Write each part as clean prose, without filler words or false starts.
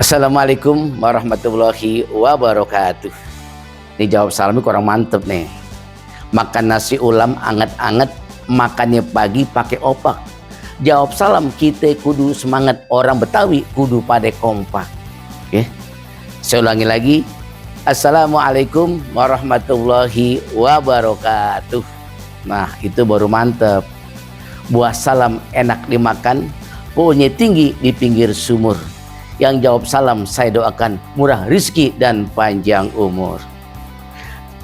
Assalamualaikum warahmatullahi wabarakatuh. Ini jawab salamnya kurang mantep nih. Makan nasi ulam anget-anget, makannya pagi pakai opak. Jawab salam kita kudu semangat, orang Betawi kudu pada kompak. Oke. Saya ulangi lagi. Assalamualaikum warahmatullahi wabarakatuh. Nah, itu baru mantep. Buah salam enak dimakan, pohonnya tinggi di pinggir sumur. Yang jawab salam saya doakan murah rizki dan panjang umur.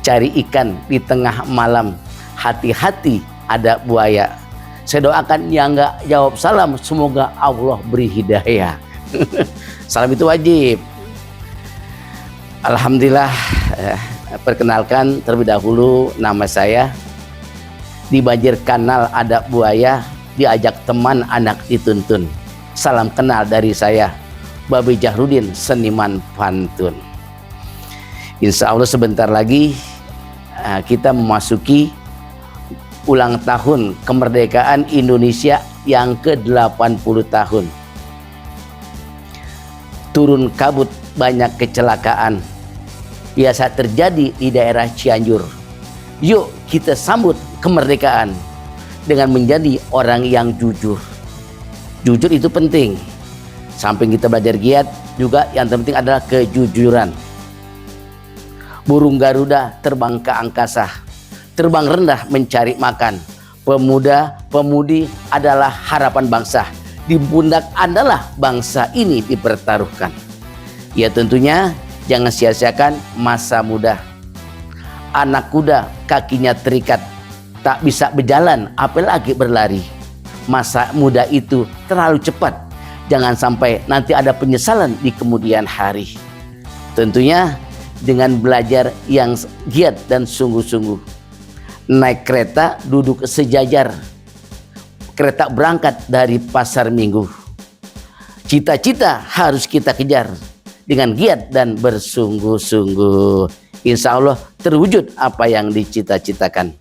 Cari ikan di tengah malam, hati-hati ada buaya. Saya doakan yang nggak jawab salam semoga Allah beri hidayah. Salam itu wajib. Alhamdulillah, perkenalkan terlebih dahulu nama saya. Di Banjir Kanal ada buaya, diajak teman anak dituntun. Salam kenal dari saya, Babe Jahrudin, seniman pantun. Insya Allah sebentar lagi kita memasuki ulang tahun kemerdekaan Indonesia yang ke-80 tahun. Turun kabut banyak kecelakaan biasa terjadi di daerah Cianjur. Yuk kita sambut kemerdekaan dengan menjadi orang yang jujur. Jujur itu penting. Samping kita belajar giat, juga yang terpenting adalah kejujuran. Burung Garuda terbang ke angkasa, terbang rendah mencari makan. Pemuda, pemudi adalah harapan bangsa. Di pundak adalah bangsa ini dipertaruhkan. Ya tentunya jangan sia-siakan masa muda. Anak kuda kakinya terikat, tak bisa berjalan apalagi berlari. Masa muda itu terlalu cepat. Jangan sampai nanti ada penyesalan di kemudian hari. Tentunya dengan belajar yang giat dan sungguh-sungguh. Naik kereta duduk sejajar. Kereta berangkat dari pasar Minggu. Cita-cita harus kita kejar dengan giat dan bersungguh-sungguh. Insya Allah terwujud apa yang dicita-citakan.